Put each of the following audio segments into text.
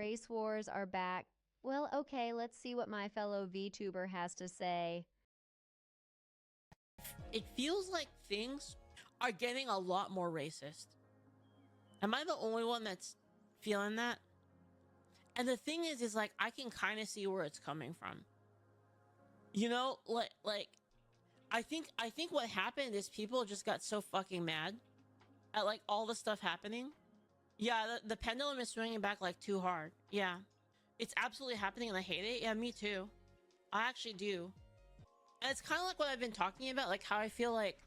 race wars are back. Well, okay, let's see what my fellow VTuber has to say. It feels like things are getting a lot more racist. Am I the only one that's feeling that? And the thing is like, I can kind of see where it's coming from. You know, like I think what happened is people just got so fucking mad at like all the stuff happening. Yeah, the pendulum is swinging back like too hard. Yeah, it's absolutely happening and I hate it. Yeah, me too. I actually do. And it's kind of like what I've been talking about, like how I feel like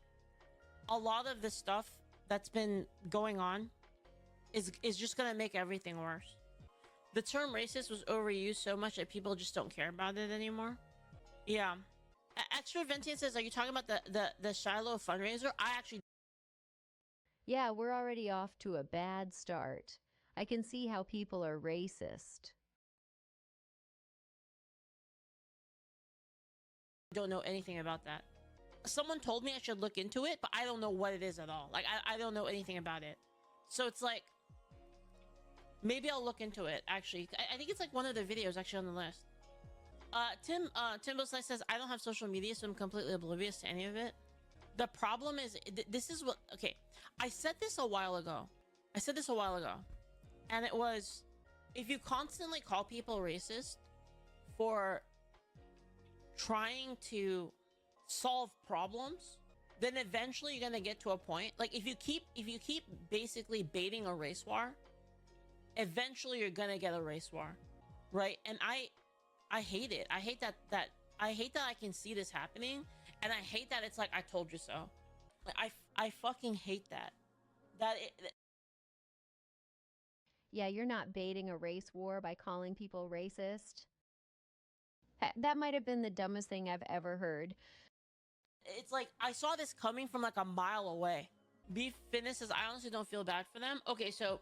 a lot of the stuff that's been going on is just gonna make everything worse. The term racist was overused so much that people just don't care about it anymore. Yeah. Extra Ventian says, are you talking about the Shiloh fundraiser? I actually... Yeah, we're already off to a bad start. I can see how people are racist. don't know anything about that. Someone told me I should look into it, but I don't know what it is at all. Like, I don't know anything about it. So it's like, maybe I'll look into it, actually. I think it's like one of the videos actually on the list. Timbo Slice says, I don't have social media, so I'm completely oblivious to any of it. The problem is, this is what... Okay, I said this a while ago. And it was, if you constantly call people racist for trying to solve problems, then eventually you're gonna get to a point, like if you keep basically baiting a race war, eventually you're gonna get a race war, right? And I hate it. I hate that I can see this happening, and I hate that it's like, I told you so. Like, I fucking hate that. Yeah, you're not baiting a race war by calling people racist. That might have been the dumbest thing I've ever heard. It's like, I saw this coming from like a mile away. Beef Fitness says, I honestly don't feel bad for them. Okay, so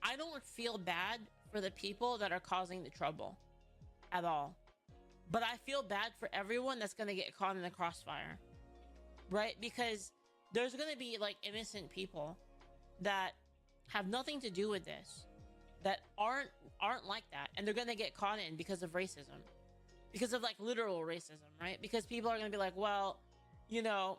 I don't feel bad for the people that are causing the trouble at all. But I feel bad for everyone that's gonna get caught in the crossfire, right? Because there's gonna be like innocent people that have nothing to do with this, that aren't like that, and they're gonna get caught in because of racism, because of like literal racism, right? Because people are gonna be like, well, you know,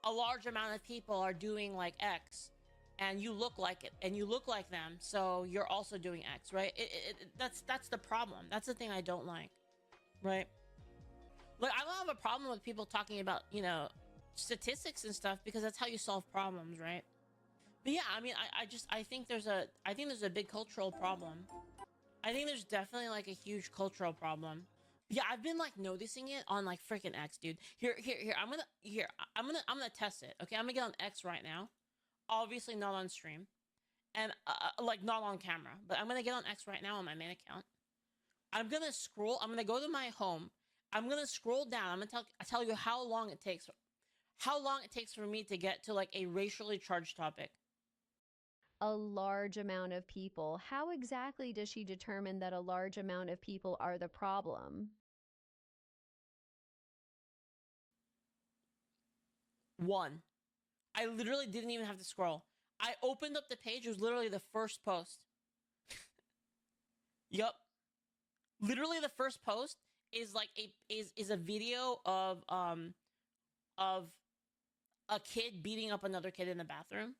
a large amount of people are doing like X, and you look like it, and you look like them, so you're also doing X, right? That's the problem. That's the thing I don't like, right? Like, I don't have a problem with people talking about, you know, statistics and stuff, because that's how you solve problems, right? But yeah, I mean, I think there's a big cultural problem. I think there's definitely like a huge cultural problem. Yeah, I've been like noticing it on like freaking X, dude. Here. I'm gonna test it. Okay, I'm gonna get on X right now. Obviously not on stream, and like not on camera. But I'm gonna get on X right now on my main account. I'm gonna scroll. I'm gonna go to my home. I'm gonna scroll down. I'm gonna tell you how long it takes. How long it takes for me to get to like a racially charged topic. A large amount of people. How exactly does she determine that a large amount of people are the problem? One. I literally didn't even have to scroll. I opened up the page. It was literally the first post. Yup. Literally the first post is like a video of a kid beating up another kid in the bathroom,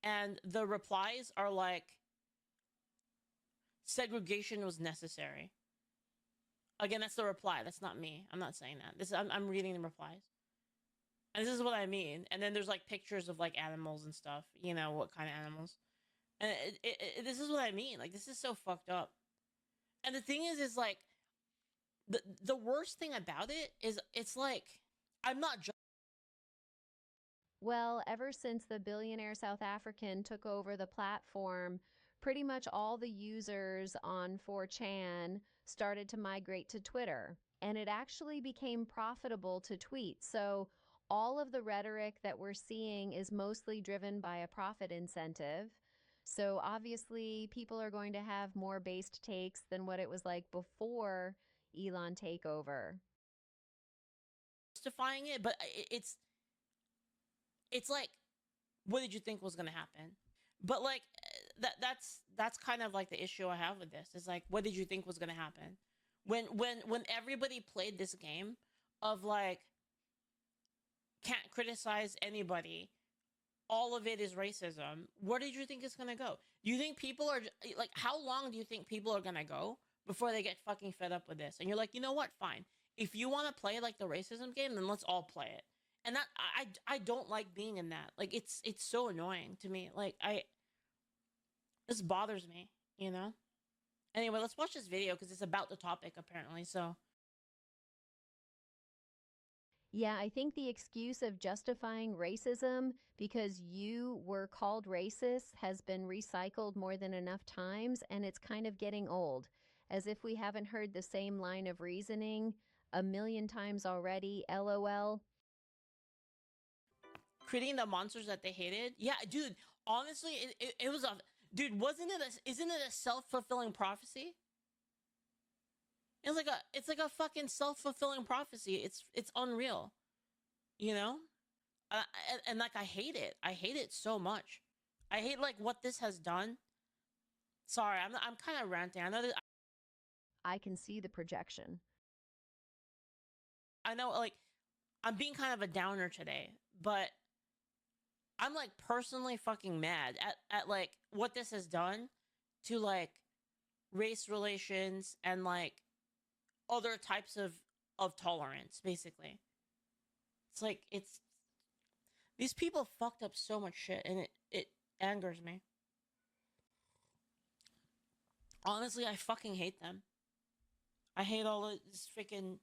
and the replies are like, segregation was necessary. Again, that's the reply. That's not me. I'm not saying that. I'm reading the replies. And this is what I mean. And then there's like pictures of like animals and stuff. You know, what kind of animals. And this is what I mean. Like, this is so fucked up. And the thing is like, the worst thing about it is, it's like, I'm not Well, ever since the billionaire South African took over the platform, pretty much all the users on 4chan started to migrate to Twitter, and it actually became profitable to tweet. So all of the rhetoric that we're seeing is mostly driven by a profit incentive. So obviously, people are going to have more based takes than what it was like before Elon takeover. justifying it, but it's like, what did you think was gonna happen? But like, that's kind of like the issue I have with this. Is like, what did you think was gonna happen when everybody played this game of like can't criticize anybody, all of it is racism? Where did you think it's gonna go? Do you think people are like, how long do you think people are gonna go before they get fucking fed up with this? And you're like, you know what? Fine. If you want to play like the racism game, then let's all play it. And that I don't like being in that. Like it's so annoying to me. Like this bothers me, you know? Anyway, let's watch this video because it's about the topic apparently. So Yeah, I think the excuse of justifying racism because you were called racist has been recycled more than enough times, and it's kind of getting old, as if we haven't heard the same line of reasoning a million times already. LOL. creating the monsters that they hated. Yeah, dude, honestly, it was a dude, isn't it a self-fulfilling prophecy? It's like a fucking self-fulfilling prophecy. It's unreal, you know? And like I hate it. I hate it so much. I hate like what this has done. Sorry, I'm kind of ranting. I know that I can see the projection. I know like I'm being kind of a downer today, but I'm like personally fucking mad at like what this has done to like race relations and like other types of tolerance basically. It's like it's these people fucked up so much shit and it angers me. Honestly, I fucking hate them. I hate all of these freaking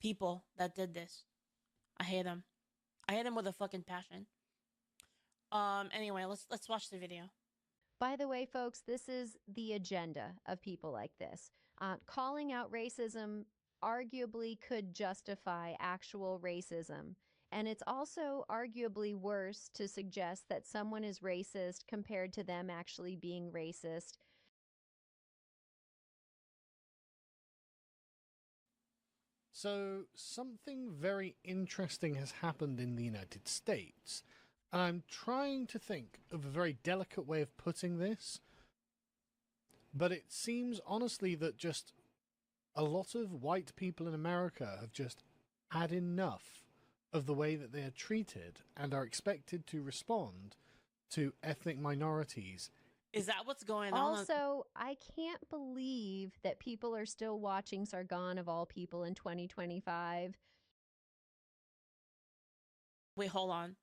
people that did this. I hate them. I hate them with a fucking passion. Anyway, let's watch the video. By the way, folks, this is the agenda of people like this. Calling out racism arguably could justify actual racism. And it's also arguably worse to suggest that someone is racist compared to them actually being racist. So, something very interesting has happened in the United States. And I'm trying to think of a very delicate way of putting this. But it seems honestly that just a lot of white people in America have just had enough of the way that they are treated and are expected to respond to ethnic minorities. Is that what's going on? Also, I can't believe that people are still watching Sargon of all people in 2025. Wait, hold on.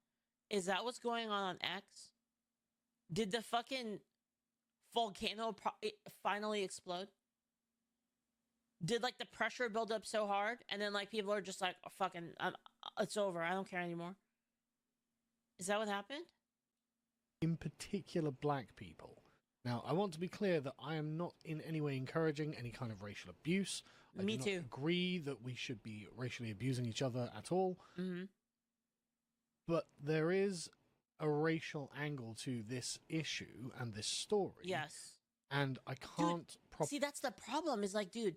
Is that what's going on X? Did the fucking volcano finally explode? Did like the pressure build up so hard and then like people are just like, oh, fucking it's over, I don't care anymore? Is that what happened? In particular, black people. Now, I want to be clear that I am not in any way encouraging any kind of racial abuse. Me do too. not agree that we should be racially abusing each other at all. Mm-hmm. But there is a racial angle to this issue and this story. Yes. And I can't... See, that's the problem is like, dude,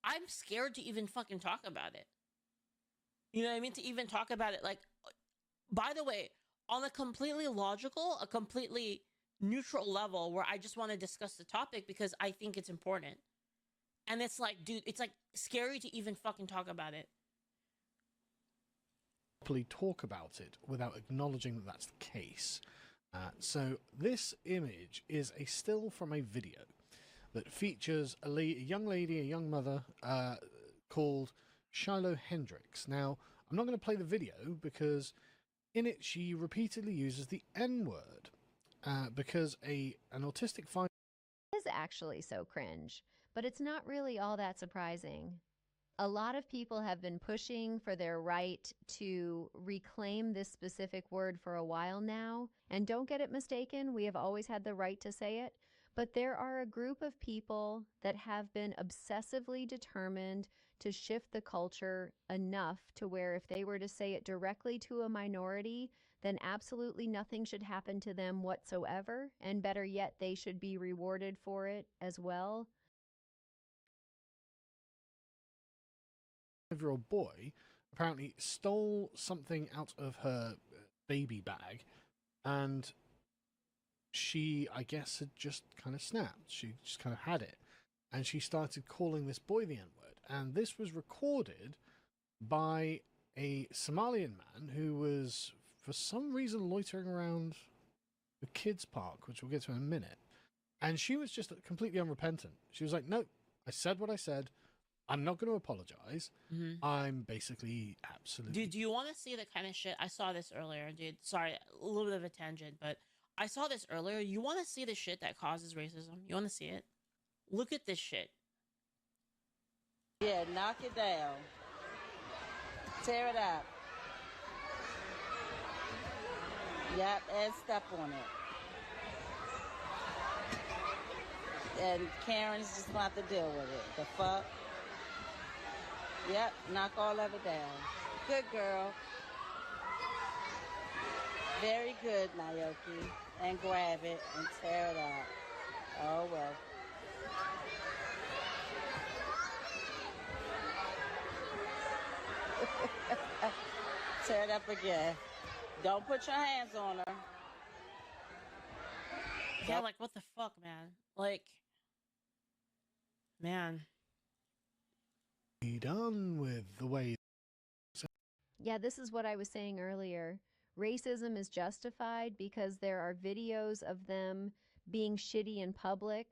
I'm scared to even fucking talk about it. You know what I mean? To even talk about it. Like, by the way, on a completely logical, a completely neutral level where I just want to discuss the topic because I think it's important. And it's like, dude, it's like scary to even fucking talk about it. Talk about it without acknowledging that that's the case. So this image is a still from a video that features a young lady, a young mother, called Shiloh Hendricks. Now, I'm not going to play the video because in it she repeatedly uses the N-word because an autistic Is actually so cringe, but it's not really all that surprising. A lot of people have been pushing for their right to reclaim this specific word for a while now. And don't get it mistaken, we have always had the right to say it. But there are a group of people that have been obsessively determined to shift the culture enough to where if they were to say it directly to a minority, then absolutely nothing should happen to them whatsoever. And better yet, they should be rewarded for it as well. 5-year-old boy apparently stole something out of her baby bag and she, I guess, had just kind of snapped. She just kind of had it. And she started calling this boy the N word. And this was recorded by a Somalian man who was, for some reason, loitering around the kids' park, which we'll get to in a minute. And she was just completely unrepentant. She was like, no, I said what I said. I'm not going to apologize. I'm basically absolutely. Dude, do you want to see the kind of shit? I saw this earlier, dude. Sorry, a little bit of a tangent, but I saw this earlier. You want to see the shit that causes racism? You want to see it? Look at this shit. Yeah, knock it down. Tear it up. Yep, and step on it. And Karen's just gonna have to deal with it. The fuck? Yep, knock all of it down. Good girl. Very good, Naoki. And grab it and tear it up. Oh well. Tear it up again. Don't put your hands on her. Yeah, like, what the fuck, man? Like, man. Be done with the way. Yeah, this is what I was saying earlier. Racism is justified because there are videos of them being shitty in public.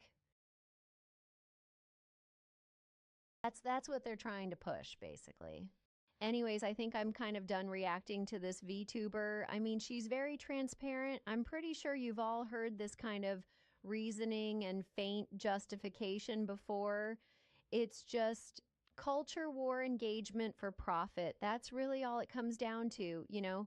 That's what they're trying to push, basically. Anyways, I think I'm kind of done reacting to this VTuber. I mean, she's very transparent. I'm pretty sure you've all heard this kind of reasoning and faint justification before. It's just culture war engagement for profit. That's really all it comes down to, you know?